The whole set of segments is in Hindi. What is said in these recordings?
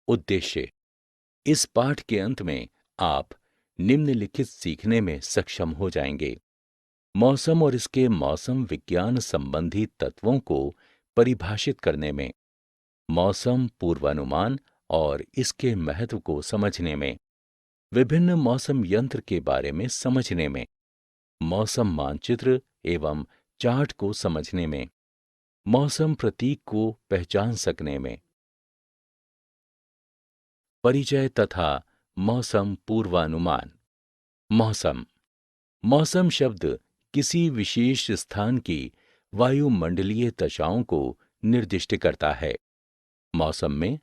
उद्देश्य। इस पाठ के अंत में आप निम्नलिखित सीखने में सक्षम हो जाएंगे। मौसम और इसके मौसम विज्ञान संबंधी तत्वों को परिभाषित करने में, मौसम पूर्वानुमान और इसके महत्व को समझने में, विभिन्न मौसम यंत्र के बारे में समझने में, मौसम मानचित्र एवं चार्ट को समझने में, मौसम प्रतीक को पहचान सकने में। परिचय तथा मौसम पूर्वानुमान। मौसम। मौसम शब्द किसी विशेष स्थान की वायुमंडलीय दशाओं को निर्दिष्ट करता है। मौसम में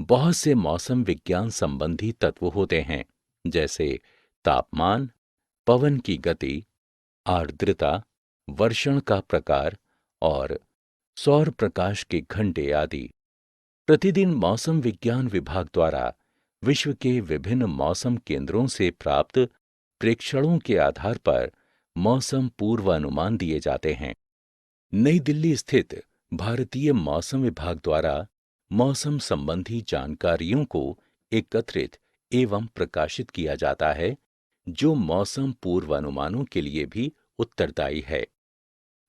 बहुत से मौसम विज्ञान संबंधी तत्व होते हैं, जैसे तापमान, पवन की गति, आर्द्रता, वर्षण का प्रकार और सौर प्रकाश के घंटे आदि। प्रतिदिन मौसम विज्ञान विभाग द्वारा विश्व के विभिन्न मौसम केंद्रों से प्राप्त प्रेक्षणों के आधार पर मौसम पूर्वानुमान दिए जाते हैं। नई दिल्ली स्थित भारतीय मौसम विभाग द्वारा मौसम संबंधी जानकारियों को एकत्रित एवं प्रकाशित किया जाता है, जो मौसम पूर्वानुमानों के लिए भी उत्तरदायी है।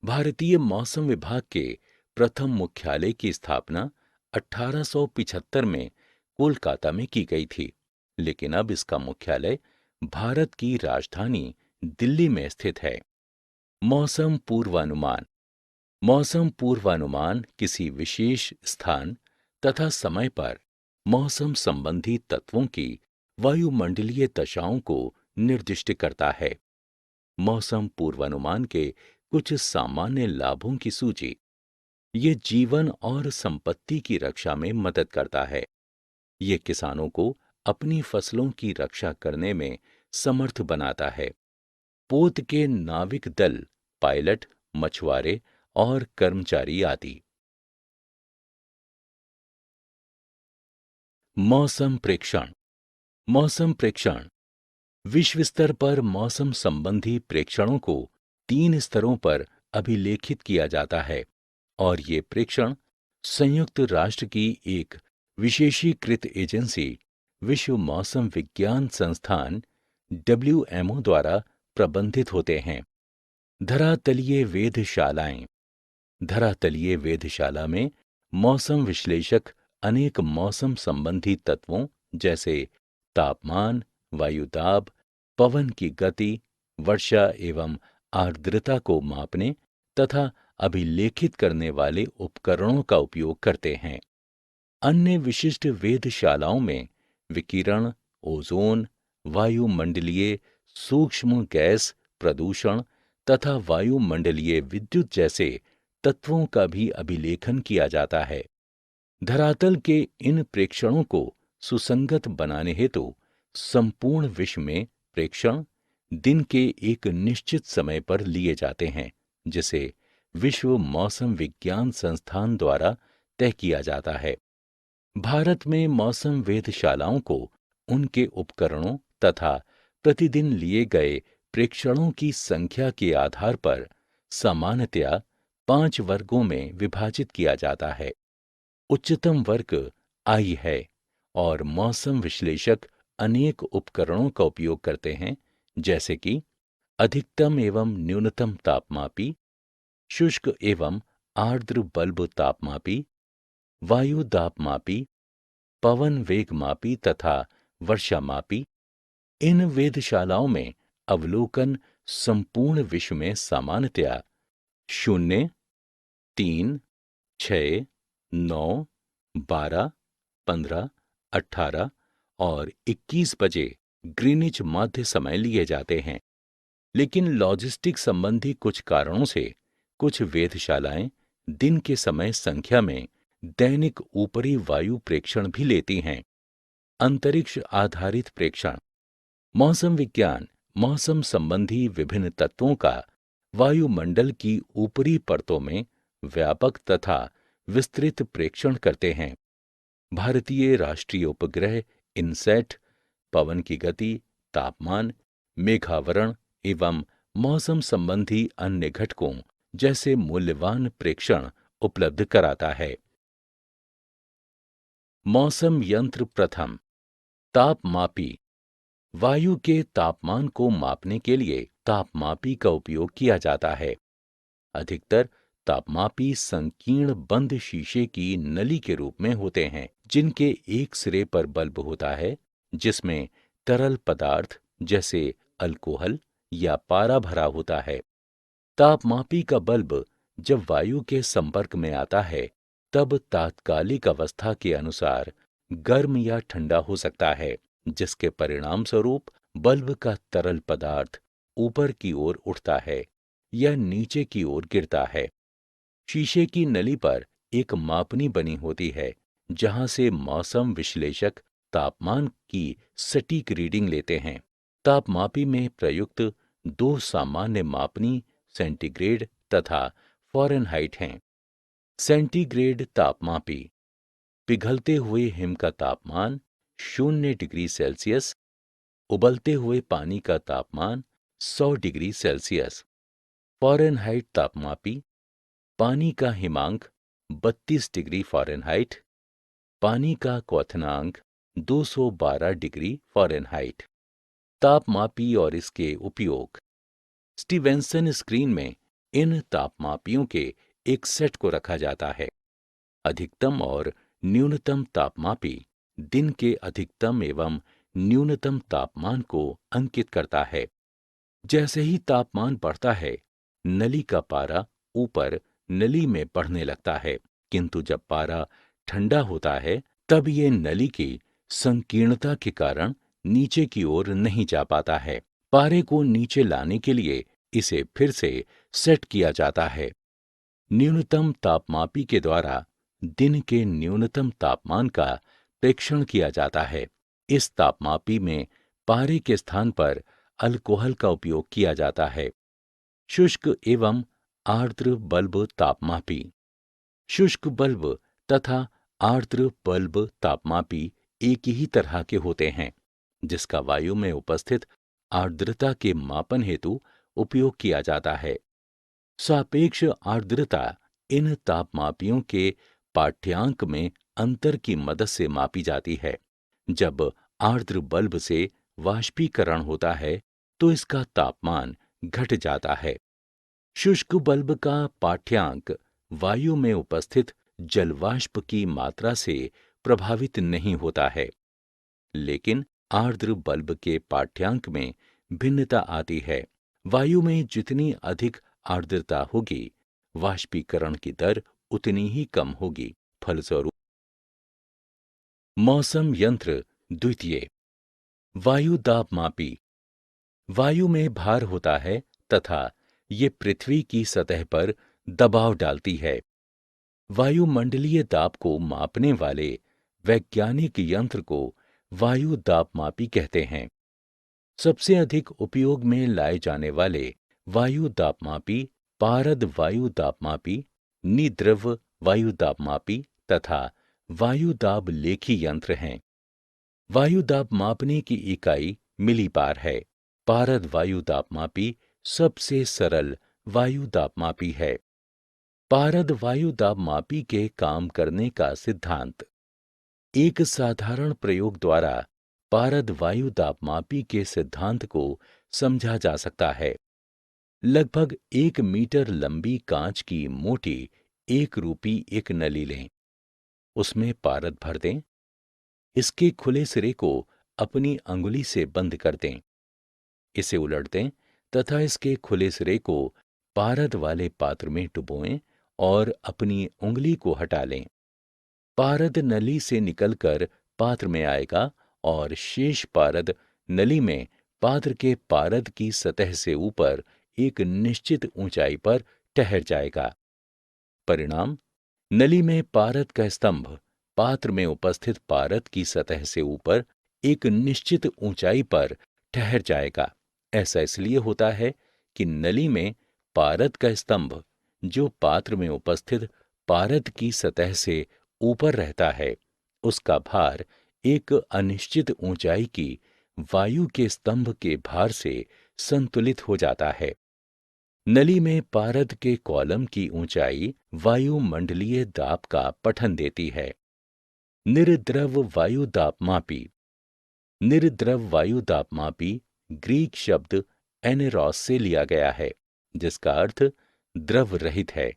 भारतीय मौसम विभाग के प्रथम मुख्यालय की स्थापना 1875 में कोलकाता में की गई थी, लेकिन अब इसका मुख्यालय भारत की राजधानी दिल्ली में स्थित है। मौसम पूर्वानुमान। मौसम पूर्वानुमान किसी विशेष स्थान तथा समय पर मौसम संबंधी तत्वों की वायुमंडलीय दशाओं को निर्दिष्ट करता है। मौसम पूर्वानुमान के कुछ सामान्य लाभों की सूची। ये जीवन और संपत्ति की रक्षा में मदद करता है। ये किसानों को अपनी फसलों की रक्षा करने में समर्थ बनाता है। पोत के नाविक दल, पायलट, मछुआरे और कर्मचारी आदि। मौसम प्रेक्षण। मौसम प्रेक्षण विश्व स्तर पर मौसम संबंधी प्रेक्षणों को 3 स्तरों पर अभिलेखित किया जाता है और ये प्रेक्षण संयुक्त राष्ट्र की एक विशेषीकृत एजेंसी विश्व मौसम विज्ञान संस्थान WMO द्वारा प्रबंधित होते हैं। धरातलीय वेधशालाएं। धरातलीय वेधशाला में मौसम विश्लेषक अनेक मौसम संबंधी तत्वों जैसे तापमान, वायुदाब, पवन की गति, वर्षा एवं आर्द्रता को मापने तथा अभिलेखित करने वाले उपकरणों का उपयोग करते हैं। अन्य विशिष्ट वेधशालाओं में विकिरण, ओजोन, वायुमंडलीय सूक्ष्म गैस प्रदूषण तथा वायुमंडलीय विद्युत जैसे तत्वों का भी अभिलेखन किया जाता है। धरातल के इन प्रेक्षणों को सुसंगत बनाने हेतु संपूर्ण विश्व में प्रेक्षण दिन के एक निश्चित समय पर लिए जाते हैं, जिसे विश्व मौसम विज्ञान संस्थान द्वारा तय किया जाता है। भारत में मौसम वेधशालाओं को उनके उपकरणों तथा प्रतिदिन लिए गए प्रेक्षणों की संख्या के आधार पर सामान्यतया 5 वर्गों में विभाजित किया जाता है। उच्चतम वर्ग आई है और मौसम विश्लेषक अनेक उपकरणों का उपयोग करते हैं, जैसे कि अधिकतम एवं न्यूनतम तापमापी, शुष्क एवं आर्द्र बल्ब तापमापी, वायु दाबमापी, पवन वेग मापी तथा वर्षा मापी। इन वेधशालाओं में अवलोकन संपूर्ण विश्व में सामान्यतया 0, 3, 6, 9, 12, 15, 18 और 21 बजे ग्रीनिच मध्य समय लिए जाते हैं। लेकिन लॉजिस्टिक संबंधी कुछ कारणों से कुछ वेधशालाएं दिन के समय संख्या में दैनिक ऊपरी वायु प्रेक्षण भी लेती हैं। अंतरिक्ष आधारित प्रेक्षण। मौसम विज्ञान मौसम संबंधी विभिन्न तत्वों का वायुमंडल की ऊपरी परतों में व्यापक तथा विस्तृत प्रेक्षण करते हैं। भारतीय राष्ट्रीय उपग्रह इनसैट पवन की गति, तापमान, मेघावरण एवं मौसम संबंधी अन्य घटकों जैसे मूल्यवान प्रेक्षण उपलब्ध कराता है। मौसम यंत्र प्रथम। तापमापी। वायु के तापमान को मापने के लिए तापमापी का उपयोग किया जाता है। अधिकतर तापमापी संकीर्ण बंद शीशे की नली के रूप में होते हैं, जिनके एक सिरे पर बल्ब होता है, जिसमें तरल पदार्थ जैसे अल्कोहल या पारा भरा होता है। तापमापी का बल्ब जब वायु के संपर्क में आता है, तब तात्कालिक अवस्था के अनुसार गर्म या ठंडा हो सकता है, जिसके परिणाम स्वरूप बल्ब का तरल पदार्थ ऊपर की ओर उठता है या नीचे की ओर गिरता है। शीशे की नली पर एक मापनी बनी होती है, जहां से मौसम विश्लेषक तापमान की सटीक रीडिंग लेते हैं। तापमापी में प्रयुक्त दो सामान्य मापनी सेंटीग्रेड तथा फ़ारेनहाइट हैं। सेंटीग्रेड तापमापी पिघलते हुए हिम का तापमान 0 डिग्री सेल्सियस, उबलते हुए पानी का तापमान 100 डिग्री सेल्सियस। फ़ारेनहाइट तापमापी पानी का हिमांक 32 डिग्री फ़ारेनहाइट, पानी का क्वथनांक 212 डिग्री फ़ारेनहाइट। तापमापी और इसके उपयोग। स्टीवेंसन स्क्रीन में इन तापमापियों के एक सेट को रखा जाता है। अधिकतम और न्यूनतम तापमापी दिन के अधिकतम एवं न्यूनतम तापमान को अंकित करता है। जैसे ही तापमान बढ़ता है, नली का पारा ऊपर नली में बढ़ने लगता है, किंतु जब पारा ठंडा होता है, तब ये नली की संकीर्णता के कारण नीचे की ओर नहीं जा पाता है। पारे को नीचे लाने के लिए इसे फिर से सेट किया जाता है। न्यूनतम तापमापी के द्वारा दिन के न्यूनतम तापमान का प्रेक्षण किया जाता है। इस तापमापी में पारे के स्थान पर अल्कोहल का उपयोग किया जाता है। शुष्क एवं आर्द्र बल्ब तापमापी। शुष्क बल्ब तथा आर्द्र बल्ब तापमापी एक ही तरह के होते हैं, जिसका वायु में उपस्थित आर्द्रता के मापन हेतु उपयोग किया जाता है। सापेक्ष आर्द्रता इन तापमापियों के पाठ्यांक में अंतर की मदद से मापी जाती है। जब आर्द्र बल्ब से वाष्पीकरण होता है, तो इसका तापमान घट जाता है। शुष्क बल्ब का पाठ्यांक वायु में उपस्थित जलवाष्प की मात्रा से प्रभावित नहीं होता है, लेकिन आर्द्र बल्ब के पाठ्यांक में भिन्नता आती है। वायु में जितनी अधिक आर्द्रता होगी, वाष्पीकरण की दर उतनी ही कम होगी। फलस्वरूप मौसम यंत्र द्वितीय। वायु दाब मापी। वायु में भार होता है तथा ये पृथ्वी की सतह पर दबाव डालती है। वायुमंडलीय दाब को मापने वाले वैज्ञानिक यंत्र को वायु दाबमापी कहते हैं। सबसे अधिक उपयोग में लाए जाने वाले वायु दाबमापी पारद वायु दाबमापी, निद्रव वायु दाबमापी तथा वायु दाब लेखी यंत्र हैं। वायु दाब मापने की इकाई मिलीबार है। पारद वायु दाबमापी सबसे सरल वायु दाबमापी है। पारद वायु दाबमापी के काम करने का सिद्धांत। एक साधारण प्रयोग द्वारा पारद वायु दाबमापी के सिद्धांत को समझा जा सकता है। लगभग 1 मीटर लंबी कांच की मोटी एक रूपी एक नली लें। उसमें पारद भर दें। इसके खुले सिरे को अपनी अंगुली से बंद कर दें। इसे उलट दें तथा इसके खुले सिरे को पारद वाले पात्र में डुबोएं और अपनी उंगली को हटा लें। पारद नली से निकलकर पात्र में आएगा और शेष पारद नली में पात्र के पारद की सतह से ऊपर एक निश्चित ऊंचाई पर ठहर जाएगा। परिणाम, नली में पारद का स्तंभ पात्र में उपस्थित पारद की सतह से ऊपर एक निश्चित ऊंचाई पर ठहर जाएगा। ऐसा इसलिए होता है कि नली में पारद का स्तंभ जो पात्र में उपस्थित पारद की सतह से ऊपर रहता है, उसका भार एक अनिश्चित ऊंचाई की वायु के स्तंभ के भार से संतुलित हो जाता है। नली में पारद के कॉलम की ऊंचाई वायुमंडलीय दाब का पठन देती है। निर्द्रव वायुदापमापी। निर्द्रव वायुदापमापी ग्रीक शब्द एनेरॉस से लिया गया है, जिसका अर्थ द्रव रहित है।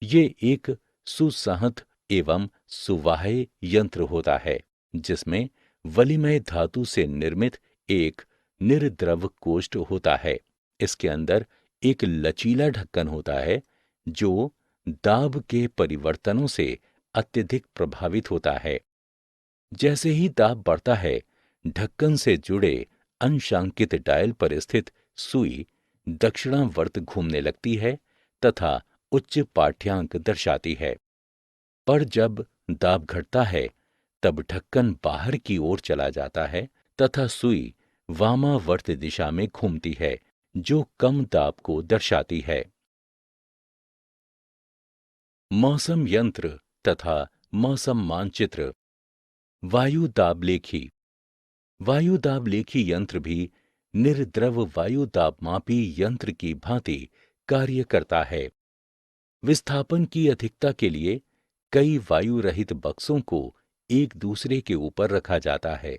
ये एक सुसंहत एवं सुवाह्य यंत्र होता है, जिसमें वलिमय धातु से निर्मित एक निर्द्रव कोष्ठ होता है। इसके अंदर एक लचीला ढक्कन होता है, जो दाब के परिवर्तनों से अत्यधिक प्रभावित होता है। जैसे ही दाब बढ़ता है, ढक्कन से जुड़े अंशांकित डायल पर स्थित सुई दक्षिणावर्त घूमने लगती है तथा उच्च पाठ्यांक दर्शाती है। पर जब दाब घटता है, तब ढक्कन बाहर की ओर चला जाता है तथा सुई वामावर्त दिशा में घूमती है, जो कम दाब को दर्शाती है। मौसम यंत्र तथा मौसम मानचित्र। वायु दाबलेखी। वायु दाबलेखी यंत्र भी निर्द्रव वायु दाबमापी यंत्र की भांति कार्य करता है। विस्थापन की अधिकता के लिए कई वायु रहित बक्सों को एक दूसरे के ऊपर रखा जाता है।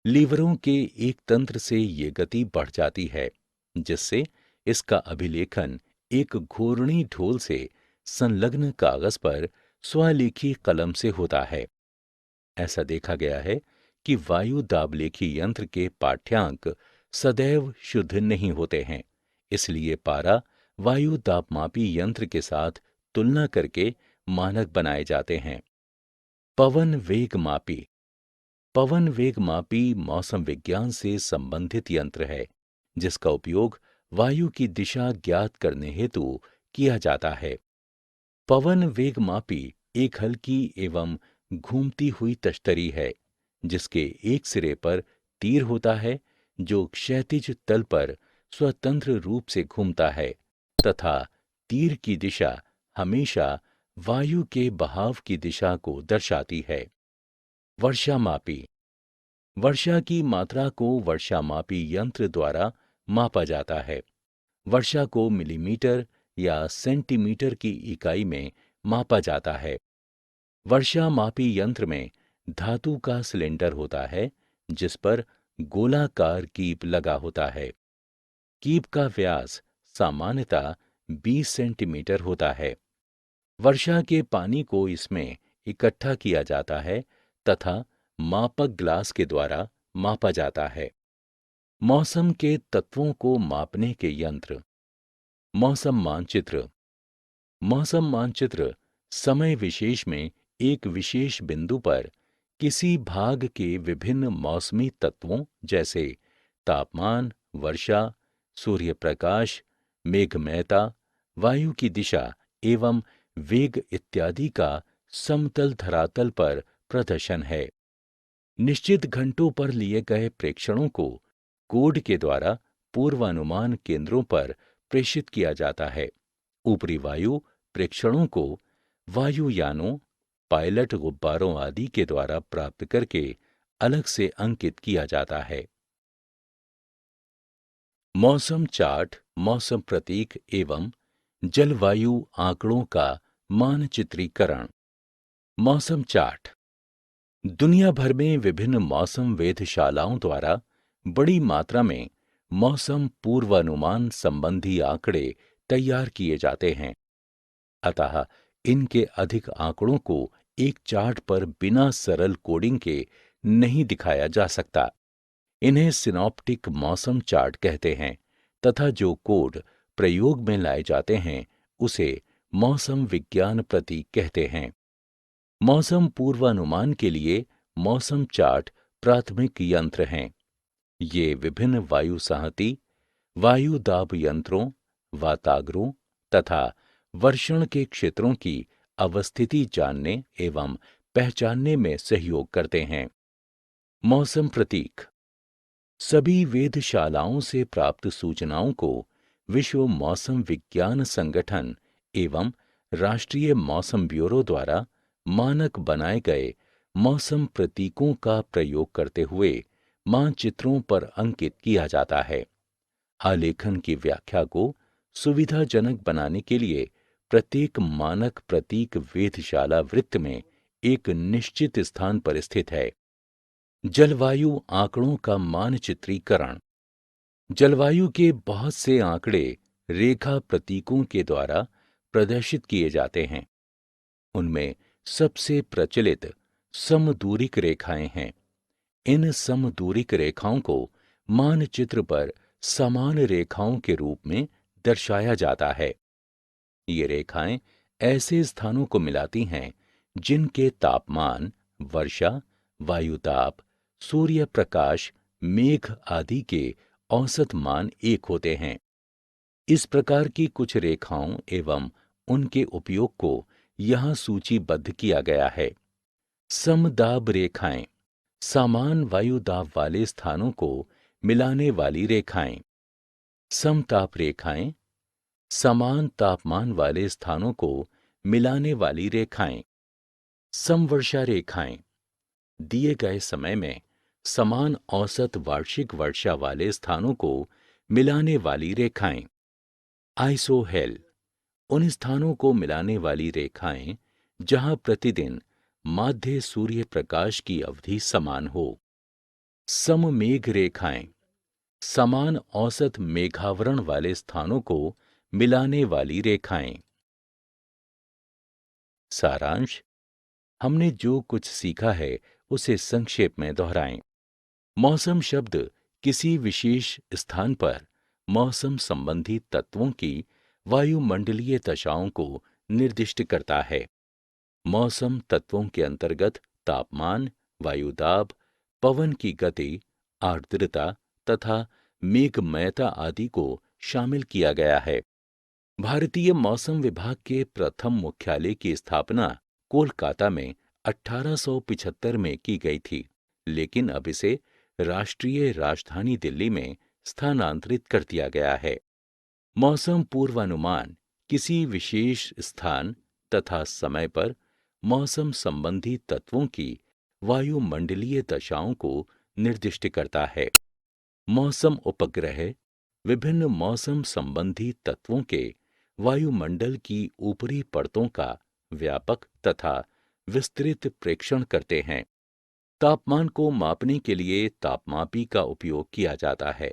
लीवरों के एक तंत्र से ये गति बढ़ जाती है, जिससे इसका अभिलेखन एक घूर्णी ढोल से संलग्न कागज पर स्वलेखी कलम से होता है। ऐसा देखा गया है कि वायु दाबलेखी यंत्र के पाठ्यांक सदैव शुद्ध नहीं होते हैं, इसलिए पारा वायु दाबमापी यंत्र के साथ तुलना करके मानक बनाए जाते हैं। पवन वेग मापी। पवन वेग मापी मौसम विज्ञान से संबंधित यंत्र है, जिसका उपयोग वायु की दिशा ज्ञात करने हेतु किया जाता है। पवन वेग मापी एक हल्की एवं घूमती हुई तश्तरी है, जिसके एक सिरे पर तीर होता है, जो क्षैतिज तल पर स्वतंत्र रूप से घूमता है तथा तीर की दिशा हमेशा वायु के बहाव की दिशा को दर्शाती है। वर्षा मापी। वर्षा की मात्रा को वर्षामापी यंत्र द्वारा मापा जाता है। वर्षा को मिलीमीटर या सेंटीमीटर की इकाई में मापा जाता है। वर्षा मापी यंत्र में धातु का सिलेंडर होता है, जिस पर गोलाकार कीप लगा होता है। कीप का व्यास सामान्यतः 20 सेंटीमीटर होता है। वर्षा के पानी को इसमें इकट्ठा किया जाता है तथा मापक ग्लास के द्वारा मापा जाता है। मौसम के तत्वों को मापने के यंत्र। मौसम मानचित्र। मौसम मानचित्र समय विशेष में एक विशेष बिंदु पर किसी भाग के विभिन्न मौसमी तत्वों जैसे तापमान, वर्षा, सूर्य प्रकाश, मेघमयता, वायु की दिशा एवं वेग इत्यादि का समतल धरातल पर प्रदर्शन है। निश्चित घंटों पर लिए गए प्रेक्षणों को कोड के द्वारा पूर्वानुमान केंद्रों पर प्रेषित किया जाता है। ऊपरी वायु प्रेक्षणों को वायुयानों, पायलट गुब्बारों आदि के द्वारा प्राप्त करके अलग से अंकित किया जाता है। मौसम चार्ट, मौसम प्रतीक एवं जलवायु आंकड़ों का मानचित्रीकरण। मौसम चार्ट। दुनिया भर में विभिन्न मौसम वेधशालाओं द्वारा बड़ी मात्रा में मौसम पूर्वानुमान संबंधी आंकड़े तैयार किए जाते हैं। अतः इनके अधिक आंकड़ों को एक चार्ट पर बिना सरल कोडिंग के नहीं दिखाया जा सकता। इन्हें सिनॉप्टिक मौसम चार्ट कहते हैं तथा जो कोड प्रयोग में लाए जाते हैं उसे मौसम विज्ञान प्रतीक कहते हैं। मौसम पूर्वानुमान के लिए मौसम चार्ट प्राथमिक यंत्र हैं। ये विभिन्न वायु संहति, वायु दाब यंत्रों, वाताग्रों तथा वर्षण के क्षेत्रों की अवस्थिति जानने एवं पहचानने में सहयोग करते हैं। मौसम प्रतीक। सभी वेधशालाओं से प्राप्त सूचनाओं को विश्व मौसम विज्ञान संगठन एवं राष्ट्रीय मौसम ब्यूरो द्वारा मानक बनाए गए मौसम प्रतीकों का प्रयोग करते हुए मानचित्रों पर अंकित किया जाता है। आलेखन की व्याख्या को सुविधाजनक बनाने के लिए प्रत्येक मानक प्रतीक वेधशाला वृत्त में एक निश्चित स्थान पर स्थित है। जलवायु आंकड़ों का मानचित्रीकरण। जलवायु के बहुत से आंकड़े रेखा प्रतीकों के द्वारा प्रदर्शित किए जाते हैं। उनमें सबसे प्रचलित समदूरिक रेखाएं हैं। इन समदूरिक रेखाओं को मानचित्र पर समान रेखाओं के रूप में दर्शाया जाता है। ये रेखाएं ऐसे स्थानों को मिलाती हैं जिनके तापमान, वर्षा, वायुदाब, सूर्य प्रकाश, मेघ आदि के औसत मान एक होते हैं। इस प्रकार की कुछ रेखाओं एवं उनके उपयोग को यहाँ सूचीबद्ध किया गया है। समदाब रेखाएं, समान वायुदाब वाले स्थानों को मिलाने वाली रेखाएं। समताप रेखाएं, समान तापमान वाले स्थानों को मिलाने वाली रेखाएं। समवर्षा रेखाएं, दिए गए समय में समान औसत वार्षिक वर्षा वाले स्थानों को मिलाने वाली रेखाएं। आइसोहेल, उन स्थानों को मिलाने वाली रेखाएं जहां प्रतिदिन माध्य सूर्य प्रकाश की अवधि समान हो। सममेघ रेखाएं, समान औसत मेघावरण वाले स्थानों को मिलाने वाली रेखाएं। सारांश। हमने जो कुछ सीखा है उसे संक्षेप में दोहराएं। मौसम शब्द किसी विशेष स्थान पर मौसम संबंधी तत्वों की वायुमंडलीय दशाओं को निर्दिष्ट करता है। मौसम तत्वों के अंतर्गत तापमान, वायुदाब, पवन की गति, आर्द्रता तथा मेघमयता आदि को शामिल किया गया है। भारतीय मौसम विभाग के प्रथम मुख्यालय की स्थापना कोलकाता में 1875 में की गई थी, लेकिन अब इसे राष्ट्रीय राजधानी दिल्ली में स्थानांतरित कर दिया गया है। मौसम पूर्वानुमान किसी विशेष स्थान तथा समय पर मौसम संबंधी तत्वों की वायुमंडलीय दशाओं को निर्दिष्ट करता है। मौसम उपग्रह विभिन्न मौसम संबंधी तत्वों के वायुमंडल की ऊपरी परतों का व्यापक तथा विस्तृत प्रेक्षण करते हैं। तापमान को मापने के लिए तापमापी का उपयोग किया जाता है।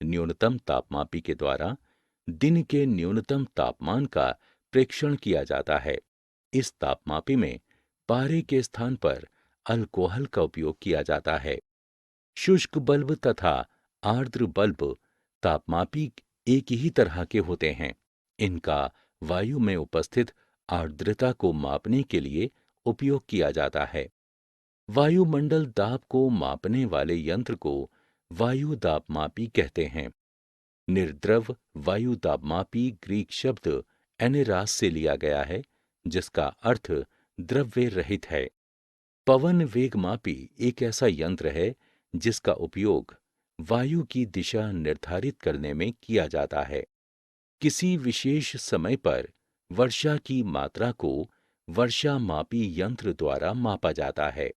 न्यूनतम तापमापी के द्वारा दिन के न्यूनतम तापमान का प्रेक्षण किया जाता है। इस तापमापी में पारे के स्थान पर अल्कोहल का उपयोग किया जाता है। शुष्क बल्ब तथा आर्द्र बल्ब तापमापी एक ही तरह के होते हैं। इनका वायु में उपस्थित आर्द्रता को मापने के लिए उपयोग किया जाता है। वायुमंडल दाब को मापने वाले यंत्र को वायु दाबमापी कहते हैं। निर्द्रव वायु दाबमापी ग्रीक शब्द एनेरास से लिया गया है, जिसका अर्थ द्रव्य रहित है। पवन वेगमापी एक ऐसा यंत्र है जिसका उपयोग वायु की दिशा निर्धारित करने में किया जाता है। किसी विशेष समय पर वर्षा की मात्रा को वर्षामापी यंत्र द्वारा मापा जाता है।